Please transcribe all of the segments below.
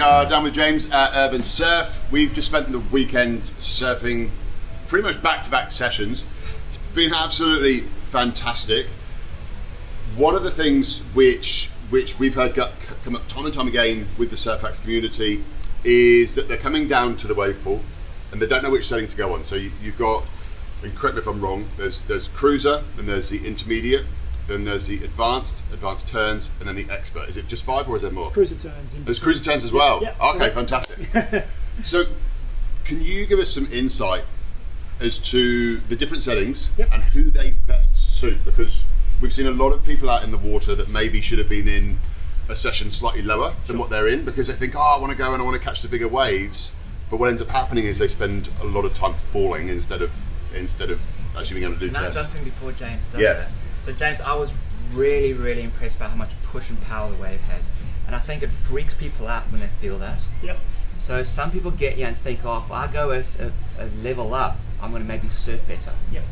are down with James at Urban Surf. We've just spent the weekend surfing pretty much back-to-back sessions. It's been absolutely fantastic. One of the things which we've heard come up time and time again with the Surfax community is that they're coming down to the wave pool and they don't know which setting to go on. So you've got, and correct me if I'm wrong, there's cruiser, then there's the intermediate, then there's the advanced turns, and then the expert. Is it just 5 or is there more? It's cruiser turns. There's cruiser turns as well? Yeah, okay, fantastic. So can you give us some insight as to the different settings and who they best suit? Because we've seen a lot of people out in the water that maybe should have been in a session slightly lower than what they're in, because they think, I want to go and I want to catch the bigger waves. But what ends up happening is they spend a lot of time falling instead of actually being able to do turns. Now jumping before James does that. So James, I was really, really impressed by how much push and power the wave has. And I think it freaks people out when they feel that. Yep. So some people get you and think, if I go a level up, I'm going to maybe surf better. Yep.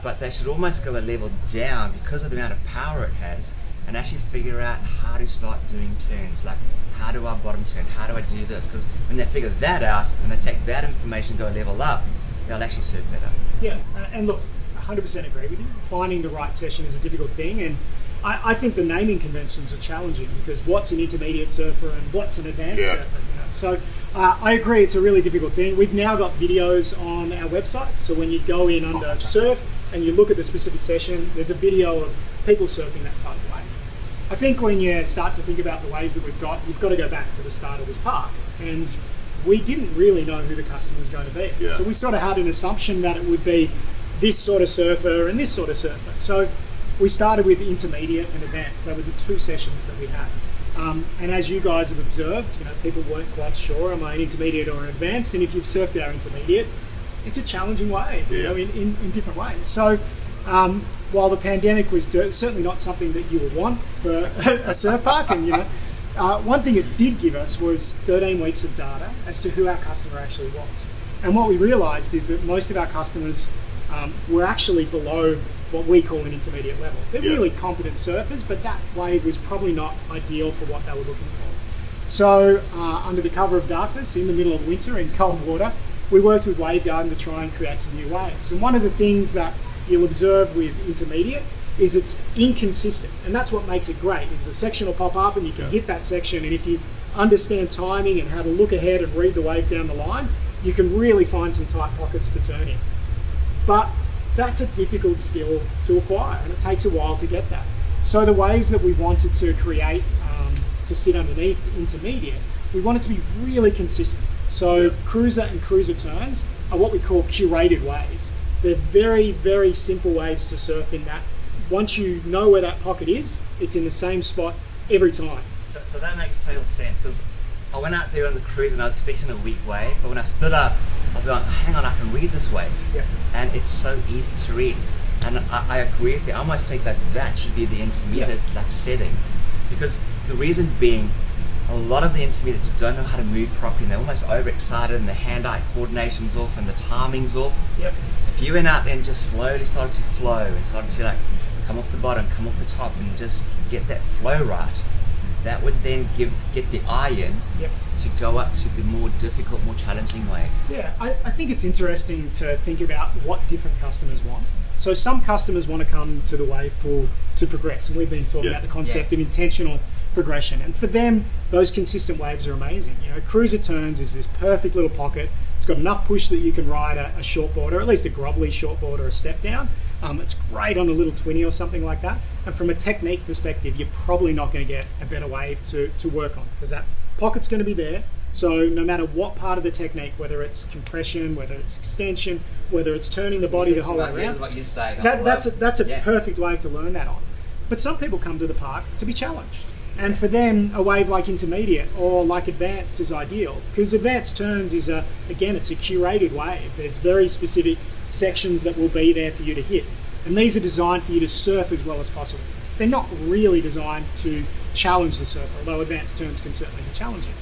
But they should almost go a level down because of the amount of power it has, and actually figure out how to start doing turns. Like, how do I bottom turn? How do I do this? Because when they figure that out and they take that information and go a level up, they'll actually surf better. Yeah, and look, 100% agree with you. Finding the right session is a difficult thing, and I think the naming conventions are challenging, because what's an intermediate surfer and what's an advanced surfer? You know? So I agree, it's a really difficult thing. We've now got videos on our website, so when you go in under surf and you look at the specific session, there's a video of people surfing that type of wave. I think when you start to think about the waves that we've got, you've got to go back to the start of this park, and we didn't really know who the customer was going to be. So we sort of had an assumption that it would be this sort of surfer and this sort of surfer. So we started with intermediate and advanced. They were the two sessions that we had. And as you guys have observed, people weren't quite sure, am I an intermediate or an advanced? And if you've surfed our intermediate, it's a challenging wave, in different ways. So while the pandemic was certainly not something that you would want for a surf park, and one thing it did give us was 13 weeks of data as to who our customer actually was. And what we realised is that most of our customers were actually below what we call an intermediate level. They're really competent surfers, but that wave was probably not ideal for what they were looking for. So under the cover of darkness, in the middle of winter in cold water, we worked with Wavegarden to try and create some new waves. And one of the things that you'll observe with intermediate is it's inconsistent, and that's what makes it great. Is a section will pop up and you can hit that section, and if you understand timing and how to look ahead and read the wave down the line, you can really find some tight pockets to turn in. But that's a difficult skill to acquire, and it takes a while to get that. So the waves that we wanted to create to sit underneath intermediate, we wanted to be really consistent. So cruiser and cruiser turns are what we call curated waves. They're very, very simple waves to surf in that. Once you know where that pocket is, it's in the same spot every time. So that makes total sense, because I went out there on the cruise and I was expecting a weak wave, but when I stood up, I was going, hang on, I can read this wave. And it's so easy to read. And I agree with you. I almost think that should be the intermediate setting, because the reason being, a lot of the intermediates don't know how to move properly, and they're almost overexcited, and the hand-eye coordination's off and the timing's off. If you went out there and just slowly started to flow and started to come off the bottom, come off the top, and just get that flow right, that would then get the eye in to go up to the more difficult, more challenging waves. I think it's interesting to think about what different customers want. So some customers want to come to the wave pool to progress, and we've been talking about the concept of intentional progression, and for them those consistent waves are amazing. Cruiser turns is this perfect little pocket. It's got enough push that you can ride a shortboard, or at least a grovelly shortboard or a step down. It's great on a little 20 or something like that, and from a technique perspective you're probably not going to get a better wave to work on, because that pocket's going to be there. So no matter what part of the technique, whether it's compression, whether it's extension, whether it's turning the body the whole way around, what you say. That's a perfect wave to learn that on. But some people come to the park to be challenged. And for them, a wave like intermediate or like advanced is ideal, because advanced turns is it's a curated wave. There's very specific sections that will be there for you to hit. And these are designed for you to surf as well as possible. They're not really designed to challenge the surfer, although advanced turns can certainly be challenging.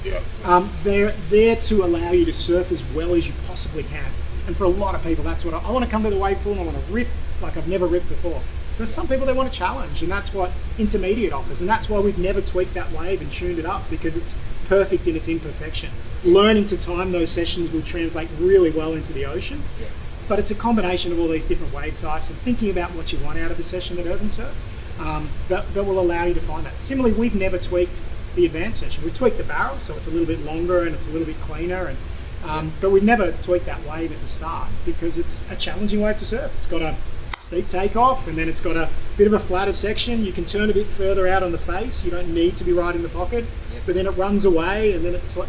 They're there to allow you to surf as well as you possibly can. And for a lot of people, that's what I want to come to the wave pool and I want to rip like I've never ripped before. There's some people, they want to challenge, and that's what intermediate offers, and that's why we've never tweaked that wave and tuned it up, because it's perfect in its imperfection. Learning to time those sessions will translate really well into the ocean. Yeah. But it's a combination of all these different wave types and thinking about what you want out of a session at Urban Surf that will allow you to find that. Similarly, we've never tweaked the advanced session. We've tweaked the barrel so it's a little bit longer and it's a little bit cleaner, but we've never tweaked that wave at the start because it's a challenging wave to surf. It's got a steep takeoff and then it's got a bit of a flatter section. You can turn a bit further out on the face. You don't need to be right in the pocket, but then it runs away and then it's like,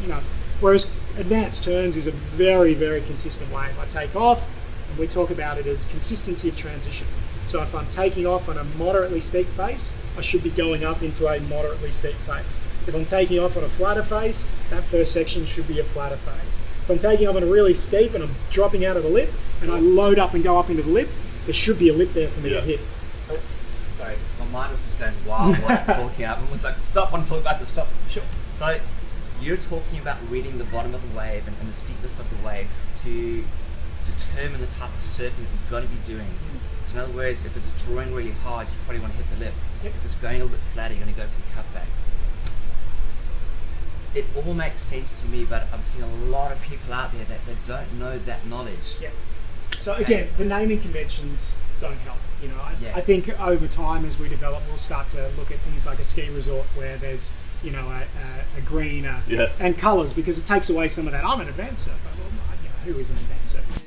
whereas advanced turns is a very, very consistent wave. I take off and we talk about it as consistency of transition. So if I'm taking off on a moderately steep face, I should be going up into a moderately steep face. If I'm taking off on a flatter face, that first section should be a flatter face. If I'm taking off on a really steep and I'm dropping out of the lip and I load up and go up into the lip, there should be a lip there for me to hit. Sorry, my mind was just going wild while I'm talking. I was like, stop, I want to talk about this, stop. Sure. So you're talking about reading the bottom of the wave and the steepness of the wave to determine the type of surfing that you're going to be doing. So in other words, if it's drawing really hard, you probably want to hit the lip. Yep. If it's going a little bit flatter, you're going to go for the cutback. It all makes sense to me, but I'm seeing a lot of people out there that don't know that knowledge. Yeah. So again, the naming conventions don't help. I think over time as we develop, we'll start to look at things like a ski resort where there's a green and colours because it takes away some of that. I'm an advanced surfer. Well, who is an advanced surfer?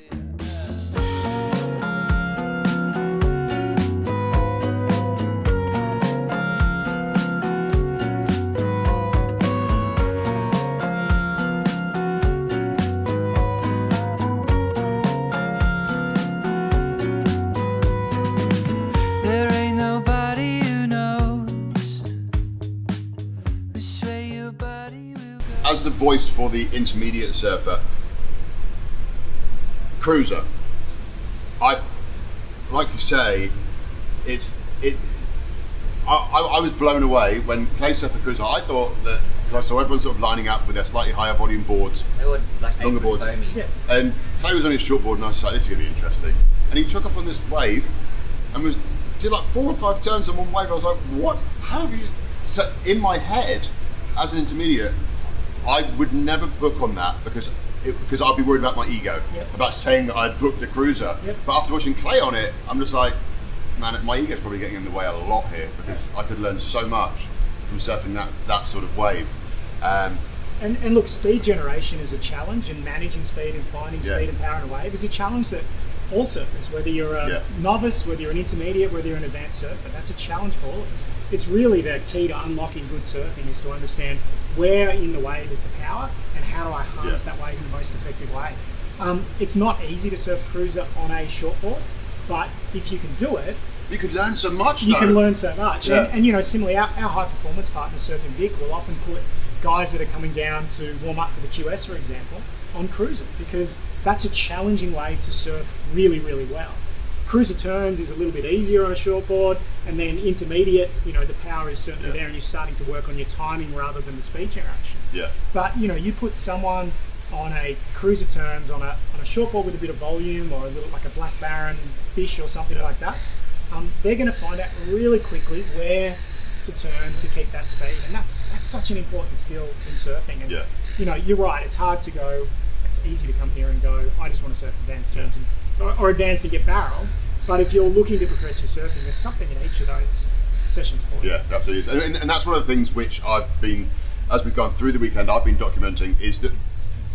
As the voice for the intermediate surfer, cruiser, like you say, I was blown away when Clay surfed the cruiser. I thought that, because I saw everyone sort of lining up with their slightly higher volume boards, they were like longer boards, and Clay was on his short board, and I was like, this is going to be interesting. And he took off on this wave and did like 4 or 5 turns on one wave. I was like, what? How have you? So in my head, as an intermediate, I would never book on that because I'd be worried about my ego, about saying that I'd booked the cruiser. But after watching Clay on it, I'm just like, man, my ego's probably getting in the way a lot here because I could learn so much from surfing that sort of wave. And look, speed generation is a challenge, and managing speed and finding speed and power in a wave is a challenge that all surfers, whether you're a novice, whether you're an intermediate, whether you're an advanced surfer, that's a challenge for all of us. It's really the key to unlocking good surfing is to understand where in the wave is the power and how do I harness that wave in the most effective way. It's not easy to surf cruiser on a shortboard, but if you can do it, you could learn so much. You can learn so much. And similarly, our high performance partner, Surfing Vic, will often put guys that are coming down to warm up for the QS, for example, on cruiser because that's a challenging wave to surf really, really well. Cruiser turns is a little bit easier on a shortboard, and then intermediate, the power is certainly there, and you're starting to work on your timing rather than the speed generation. But you put someone on a cruiser turns on a shortboard with a bit of volume or a little like a black baron fish or something like that, they're going to find out really quickly where to turn to keep that speed, and that's such an important skill in surfing. And you're right, it's hard to go. It's easy to come here and go, I just want to surf advanced turns or advance and get barrel. But if you're looking to progress your surfing, there's something in each of those sessions for you. Yeah, absolutely. And that's one of the things which as we've gone through the weekend, I've been documenting is that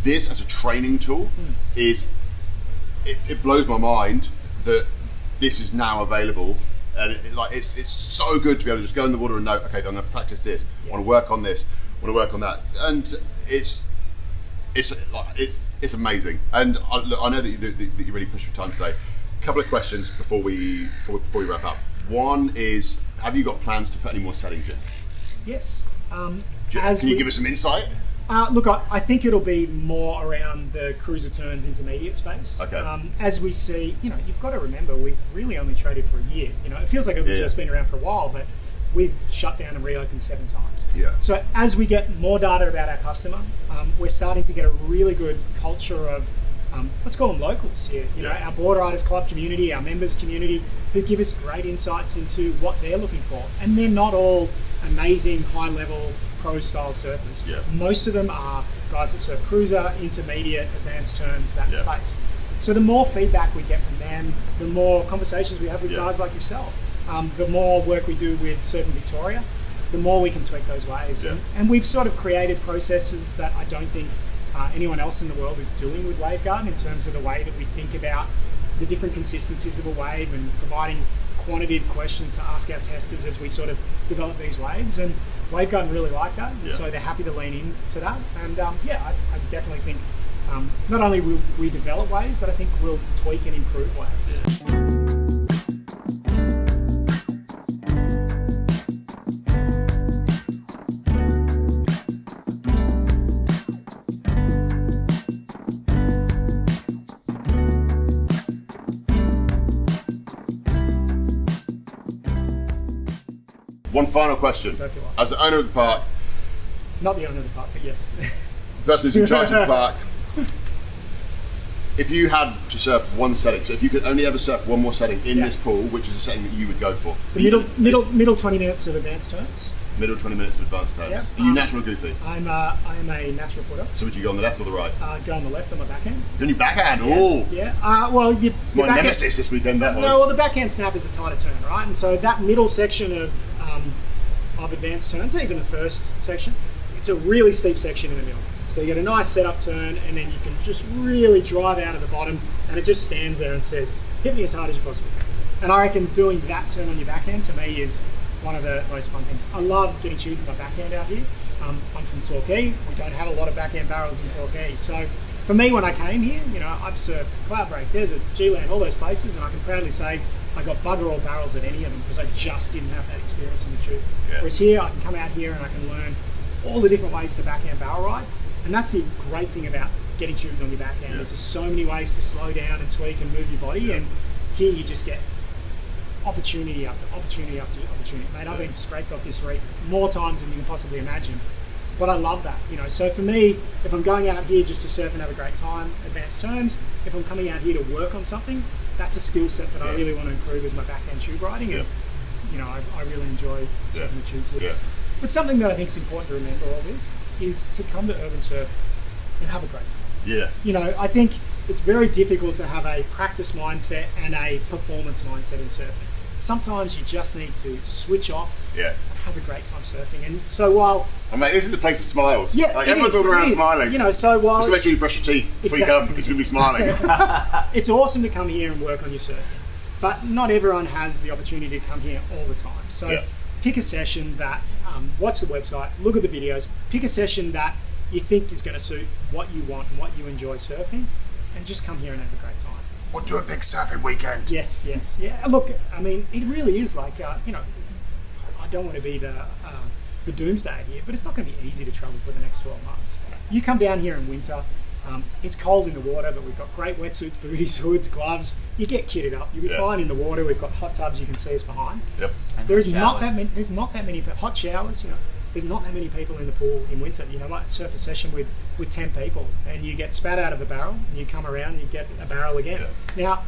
this as a training tool it blows my mind that this is now available. And it's so good to be able to just go in the water and know, okay, I'm going to practice this. I want to work on this. I want to work on that. And it's amazing. And I know that you really pushed for time today. A couple of questions before we wrap up. One is, have you got plans to put any more settings in? Yes. Can you give us some insight? Look, I think it'll be more around the cruiser turns intermediate space. Okay. As we see, you've got to remember we've really only traded for a year. It feels like it's just been around for a while, but we've shut down and reopened 7 times. Yeah. So as we get more data about our customer, we're starting to get a really good culture of let's call them locals here. Our Board Riders Club community, our members community, who give us great insights into what they're looking for, and they're not all amazing high level pro style surfers. Yeah. Most of them are guys that surf cruiser, intermediate, advanced turns, that Yeah. space. So the more feedback we get from them, the more conversations we have with Yeah. guys like yourself, the more work we do with Surfing Victoria, the more we can tweak those waves. Yeah. And we've sort of created processes that I don't think anyone else in the world is doing with Waveguard in terms of the way that we think about the different consistencies of a wave and providing quantitative questions to ask our testers as we sort of develop these waves. And Waveguard really like that, and Yeah. so they're happy to lean into that. And I definitely think not only will we develop waves, but I think we'll tweak and improve waves. One final question. Go for it. As the owner of the park, Not the owner of the park, but yes. the person who's in charge of the park, if you had to surf one setting, so if you could only ever surf one more setting in Yeah. this pool, which is a setting that you would go for? The middle 20 minutes of advanced turns. Middle 20 minutes of advanced turns. Yeah. Are you natural or goofy? I'm a natural footer. So would you go on the left or the right? Go on the left on my backhand. Then you backhand. Oh, Yeah. Well, your my backhand, nemesis this weekend. That was. No, well, the backhand snap is a tighter turn, right? And so that middle section of advanced turns, even the first section, it's a really steep section in the middle. So you get a nice setup turn, and then you can just really drive out of the bottom, and it just stands there and says, "Hit me as hard as you possibly can." And I reckon doing that turn on your backhand to me is one of the most fun things. I love getting tubed with my backhand out here. I'm from Torquay. We don't have a lot of backhand barrels in Torquay, so for me, when I came here, I've surfed Cloudbreak, Deserts, G-Land, all those places, and I can proudly say I got bugger all barrels at any of them because I just didn't have that experience in the tube. Yeah. Whereas here, I can come out here and I can learn all the different ways to backhand barrel ride, and that's the great thing about getting tubed on your backhand. Yeah. There's just so many ways to slow down and tweak and move your body, and here you just get opportunity after opportunity after opportunity. Mate, I've been scraped off this reef more times than you can possibly imagine. But I love that, So for me, if I'm going out here just to surf and have a great time, advanced turns, if I'm coming out here to work on something, that's a skill set that I really want to improve as my backhand tube riding. And, I really enjoy surfing the tubes here. Yeah. But something that I think is important to remember all this is to come to Urban Surf and have a great time. Yeah. I think it's very difficult to have a practice mindset and a performance mindset in surfing. Sometimes you just need to switch off Yeah. and have a great time surfing. And so while I mean, this is a place of smiles. Yeah, like it everyone's is, all around it is. smiling. So while Just make sure you brush your teeth before you come, because you're going to be smiling. it's awesome to come here and work on your surfing, but not everyone has the opportunity to come here all the time. So Yeah. pick a session that, watch the website, look at the videos, pick a session that you think is going to suit what you want and what you enjoy surfing, and just come here and have a great time. We'll do a big surfing weekend. Yes. Yeah. Look, I mean, it really is like, I don't want to be the doomsday here, but it's not going to be easy to travel for the next 12 months. You come down here in winter, it's cold in the water, but we've got great wetsuits, booties, hoods, gloves. You get kitted up. You'll be fine in the water. We've got hot tubs. You can see us behind. Yep. And There's hot not showers. that many. There's not that many hot showers. There's not that many people in the pool in winter. I might surf a session with 10 people, and you get spat out of a barrel, and you come around, and you get a barrel again. Yeah. Now,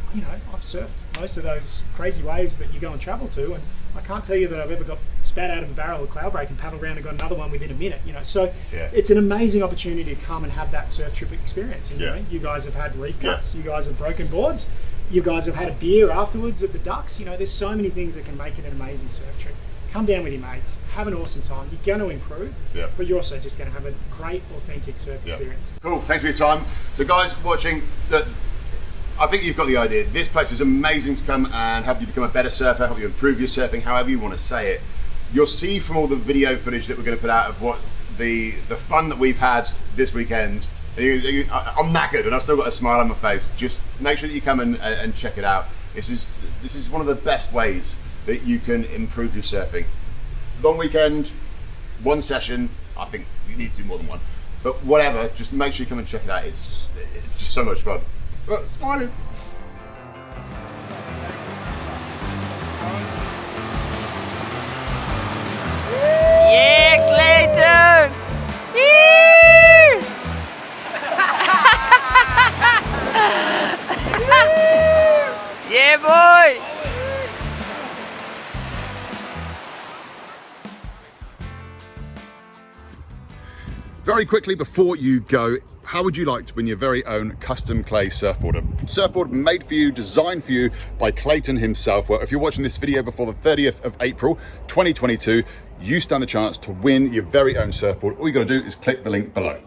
I've surfed most of those crazy waves that you go and travel to, and I can't tell you that I've ever got spat out of a barrel of Cloudbreak and paddled around and got another one within a minute. So it's an amazing opportunity to come and have that surf trip experience. And, you guys have had reef cuts. You guys have broken boards. You guys have had a beer afterwards at the Ducks. There's so many things that can make it an amazing surf trip. Come down with your mates, have an awesome time. You're going to improve, but you're also just going to have a great, authentic surf experience. Cool. Thanks for your time. So, guys watching, I think you've got the idea. This place is amazing to come and help you become a better surfer, help you improve your surfing, however you want to say it. You'll see from all the video footage that we're going to put out of what the fun that we've had this weekend. I'm knackered and I've still got a smile on my face. Just make sure that you come and check it out. This is one of the best ways that you can improve your surfing. Long weekend, one session. I think you need to do more than one, but whatever. Just make sure you come and check it out. It's just so much fun. Smiling. Yeah, Clayton! Yeah, boy! Very quickly before you go, how would you like to win your very own custom clay surfboard? A surfboard made for you, designed for you by Clayton himself. Well, if you're watching this video before the 30th of April, 2022, you stand a chance to win your very own surfboard. All you gotta do is click the link below.